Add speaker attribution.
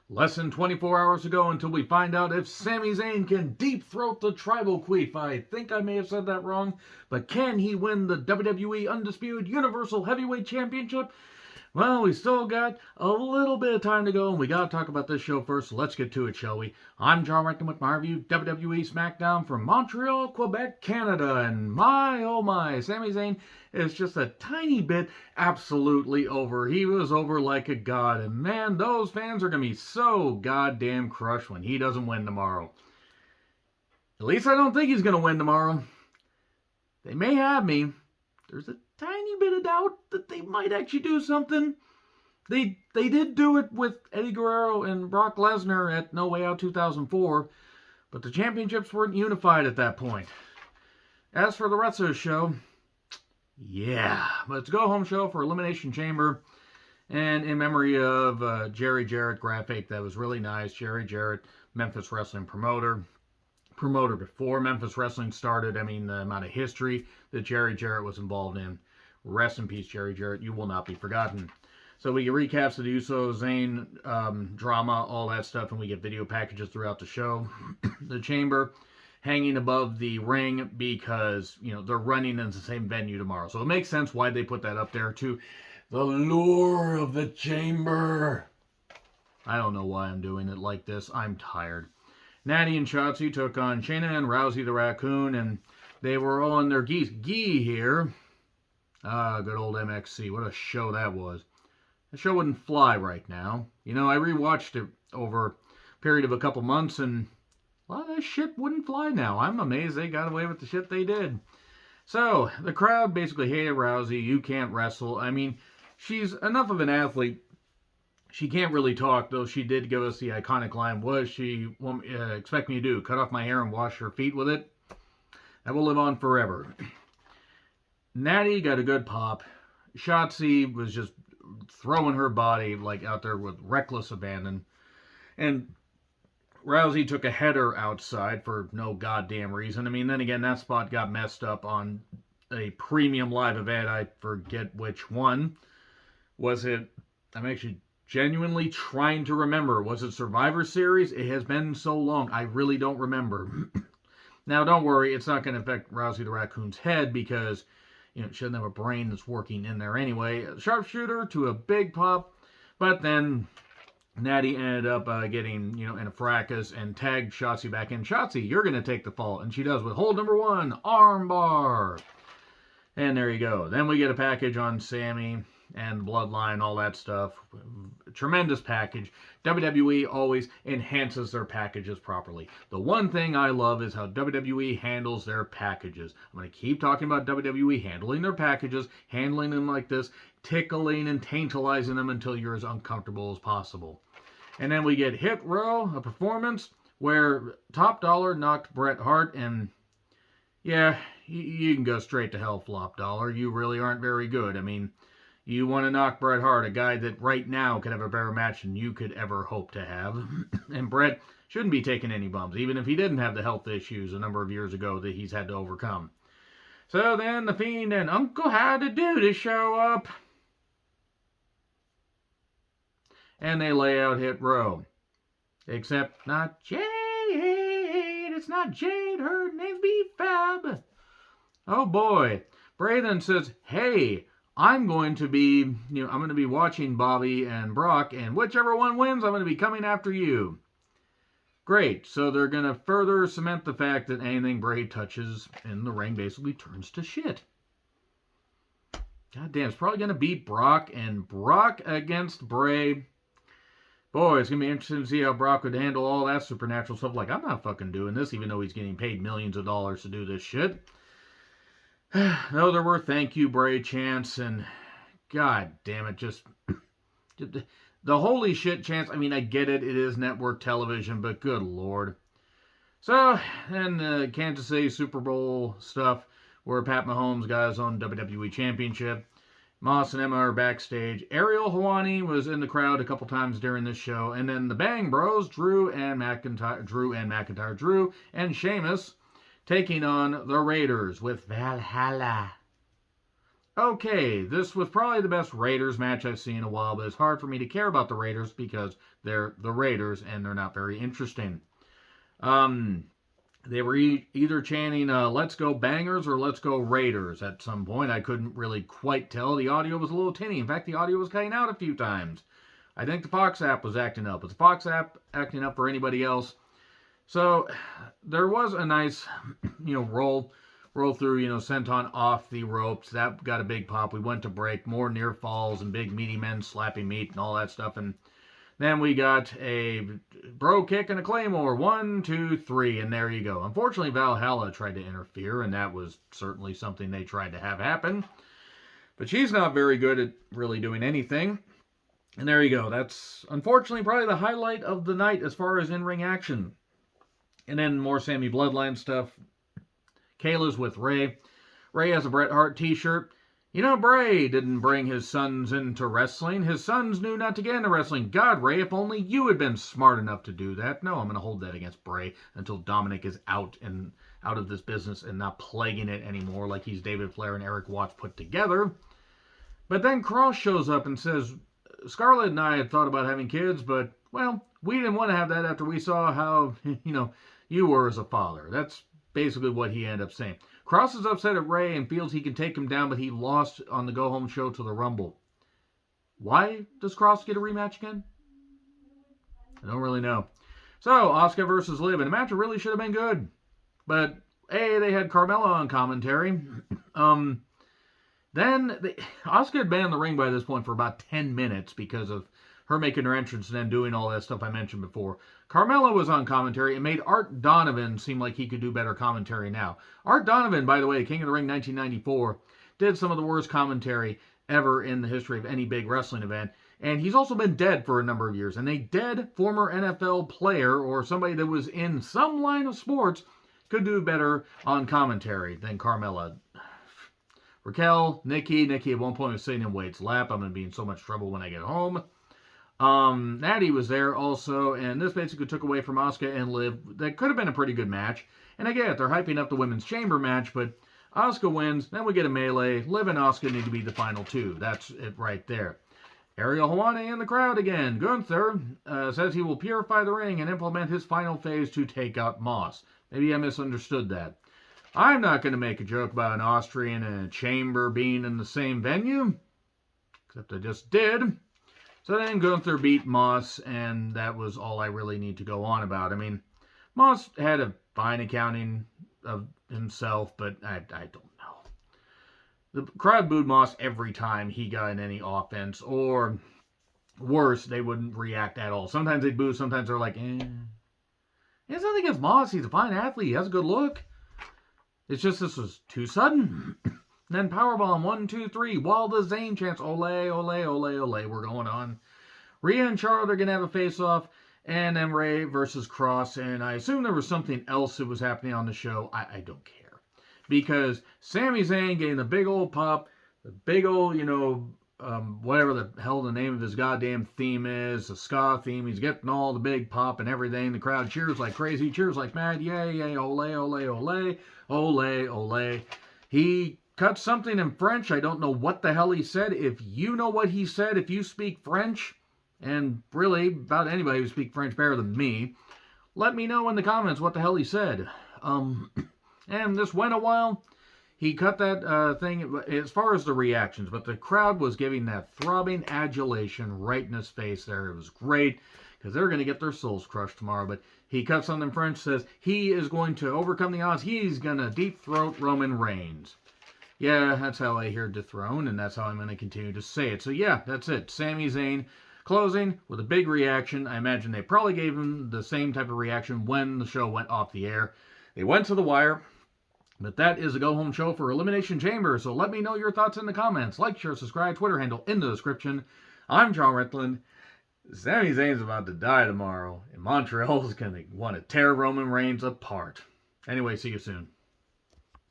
Speaker 1: Less than 24 hours to go until we find out if Sami Zayn can deep throat the tribal queef. I think I may have said that wrong, but can he win the WWE Undisputed Universal Heavyweight Championship? Well, we still got a little bit of time to go, and we got to talk about this show first. So let's get to it, shall we? I'm John Recton with my review, WWE Smackdown from Montreal, Quebec, Canada. And my, oh my, Sami Zayn is just a tiny bit absolutely over. He was over like a god, and man, those fans are going to be so goddamn crushed when he doesn't win tomorrow. At least I don't think he's going to win tomorrow. They may have me. There's a tiny bit of doubt that they might actually do something. They did do it with Eddie Guerrero and Brock Lesnar at No Way Out 2004, but the championships weren't unified at that point. As for the rest of the show, yeah, but it's a go-home show for Elimination Chamber, and in memory of Jerry Jarrett graphic that was really nice. Jerry Jarrett, Memphis Wrestling promoter before Memphis Wrestling started. I mean, the amount of history that Jerry Jarrett was involved in. Rest in peace, Jerry Jarrett. You will not be forgotten. So we get recaps of the Uso Zayn drama, all that stuff, and we get video packages throughout the show. The Chamber hanging above the ring because, you know, they're running in the same venue tomorrow. So it makes sense why they put that up there, too. The lure of the Chamber. I don't know why I'm doing it like this. I'm tired. Natty and Shotzi took on Shayna and Rousey the Raccoon, and they were all in their gi here. Good old MXC. What a show that was. The show wouldn't fly right now. You know, I rewatched it over a period of a couple months, and a lot of that shit wouldn't fly now. I'm amazed they got away with the shit they did. So, the crowd basically hated Rousey. You can't wrestle. I mean, she's enough of an athlete. She can't really talk, though she did give us the iconic line, what she expect me to do? Cut off my hair and wash her feet with it? That will live on forever. Natty got a good pop. Shotzi was just throwing her body like out there with reckless abandon. And Rousey took a header outside for no goddamn reason. I mean, then again, that spot got messed up on a premium live event. I forget which one. Was it? I'm actually genuinely trying to remember. Was it Survivor Series? It has been so long. I really don't remember. Now, don't worry. It's not going to affect Rousey the Raccoon's head because, you know, she doesn't have a brain that's working in there anyway. A sharpshooter to a big pop. But then Natty ended up getting, you know, in a fracas and tagged Shotzi back in. Shotzi, you're going to take the fall. And she does with hold number 1, armbar. And there you go. Then we get a package on Sami and Bloodline, all that stuff. Tremendous package. WWE always enhances their packages properly. The one thing I love is how WWE handles their packages. I'm going to keep talking about WWE handling their packages, handling them like this, tickling and tantalizing them until you're as uncomfortable as possible. And then we get Hit Row, a performance where Top Dollar knocked Bret Hart, and yeah, you can go straight to hell, Flop Dollar. You really aren't very good. I mean, you want to knock Bret Hart, a guy that right now could have a better match than you could ever hope to have. And Bret shouldn't be taking any bumps, even if he didn't have the health issues a number of years ago that he's had to overcome. So then The Fiend and Uncle How to Do to show up. And they lay out Hit Row. Except not Jade. It's not Jade. Her name's B-Fab. Oh boy. Bray then says, hey, I'm going to be watching Bobby and Brock, and whichever one wins, I'm going to be coming after you. Great. So they're going to further cement the fact that anything Bray touches in the ring basically turns to shit. God damn, it's probably going to beat Brock, and Brock against Bray. Boy, it's going to be interesting to see how Brock would handle all that supernatural stuff. Like, I'm not fucking doing this, even though he's getting paid millions of dollars to do this shit. No, there were thank you, Bray chants, and god damn it, just the holy shit chants. I mean, I get it, it is network television, but good lord. So, and Kansas City Super Bowl stuff, where Pat Mahomes got his own WWE Championship. Moss and Emma are backstage. Ariel Helwani was in the crowd a couple times during this show, and then the Bang Bros, Drew and Sheamus, taking on the Raiders with Valhalla. Okay, this was probably the best Raiders match I've seen in a while, but it's hard for me to care about the Raiders because they're the Raiders and they're not very interesting. They were either chanting "Let's go Bangers" or "Let's go Raiders" at some point. I couldn't really quite tell. The audio was a little tinny. In fact, the audio was cutting out a few times. I think the Fox app was acting up. Was the Fox app acting up for anybody else? So there was a nice, roll through, senton off the ropes. That got a big pop. We went to break. More near falls and big meaty men slapping meat and all that stuff. And then we got a bro kick and a claymore. 1, 2, 3, and there you go. Unfortunately, Valhalla tried to interfere, and that was certainly something they tried to have happen. But she's not very good at really doing anything. And there you go. That's unfortunately probably the highlight of the night as far as in-ring action. And then more Sammy Bloodline stuff. Kayla's with Ray. Ray has a Bret Hart t-shirt. Bray didn't bring his sons into wrestling. His sons knew not to get into wrestling. God, Ray, if only you had been smart enough to do that. No, I'm going to hold that against Bray until Dominic is out of this business and not plaguing it anymore like he's David Flair and Eric Watts put together. But then Cross shows up and says, Scarlett and I had thought about having kids, but, well, we didn't want to have that after we saw how, you were as a father. That's basically what he ended up saying. Cross is upset at Ray and feels he can take him down, but he lost on the go-home show to the Rumble. Why does Cross get a rematch again? I don't really know. So, Asuka versus Liv, and the match really should have been good. But, they had Carmella on commentary. Then, Asuka had been in the ring by this point for about 10 minutes because of her making her entrance and then doing all that stuff I mentioned before. Carmella was on commentary and made Art Donovan seem like he could do better commentary now. Art Donovan, by the way, King of the Ring 1994, did some of the worst commentary ever in the history of any big wrestling event. And he's also been dead for a number of years. And a dead former NFL player or somebody that was in some line of sports could do better on commentary than Carmella. Raquel, Nikki at one point was sitting in Wade's lap. I'm going to be in so much trouble when I get home. Natty was there also, and this basically took away from Asuka and Liv. That could have been a pretty good match. And I get it, they're hyping up the women's chamber match, but Asuka wins, then we get a melee. Liv and Asuka need to be the final two. That's it right there. Ariel Helwani in the crowd again. Gunther says he will purify the ring and implement his final phase to take out Moss. Maybe I misunderstood that. I'm not going to make a joke about an Austrian and a chamber being in the same venue, except I just did. So then Gunther beat Moss, and that was all I really need to go on about. I mean, Moss had a fine accounting of himself, but I don't know. The crowd booed Moss every time he got in any offense, or worse, they wouldn't react at all. Sometimes they'd boo, sometimes they're like, It's nothing against Moss. He's a fine athlete. He has a good look. It's just this was too sudden. And then powerbomb, 1, 2, 3. While the Zane chants, ole, ole, ole, ole. We're going on. Rhea and Charlotte are going to have a face-off. And then Ray versus Cross. And I assume there was something else that was happening on the show. I don't care. Because Sami Zayn getting the big old pop. The big old, whatever the hell the name of his goddamn theme is. The ska theme. He's getting all the big pop and everything. The crowd cheers like crazy. Cheers like mad. Yay, yay, ole, ole, ole. Ole, ole. He cut something in French. I don't know what the hell he said. If you know what he said, if you speak French, and really about anybody who speaks French better than me, let me know in the comments what the hell he said. And this went a while. He cut that thing as far as the reactions, but the crowd was giving that throbbing adulation right in his face there. It was great because they're going to get their souls crushed tomorrow. But he cuts something in French, says he is going to overcome the odds. He's going to deep throat Roman Reigns. Yeah, that's how I hear dethrone, and that's how I'm going to continue to say it. So yeah, that's it. Sami Zayn closing with a big reaction. I imagine they probably gave him the same type of reaction when the show went off the air. They went to the wire. But that is a go-home show for Elimination Chamber, so let me know your thoughts in the comments. Like, share, subscribe, Twitter handle in the description. I'm John Ritland. Sami Zayn's about to die tomorrow, and Montreal is going to want to tear Roman Reigns apart. Anyway, see you soon.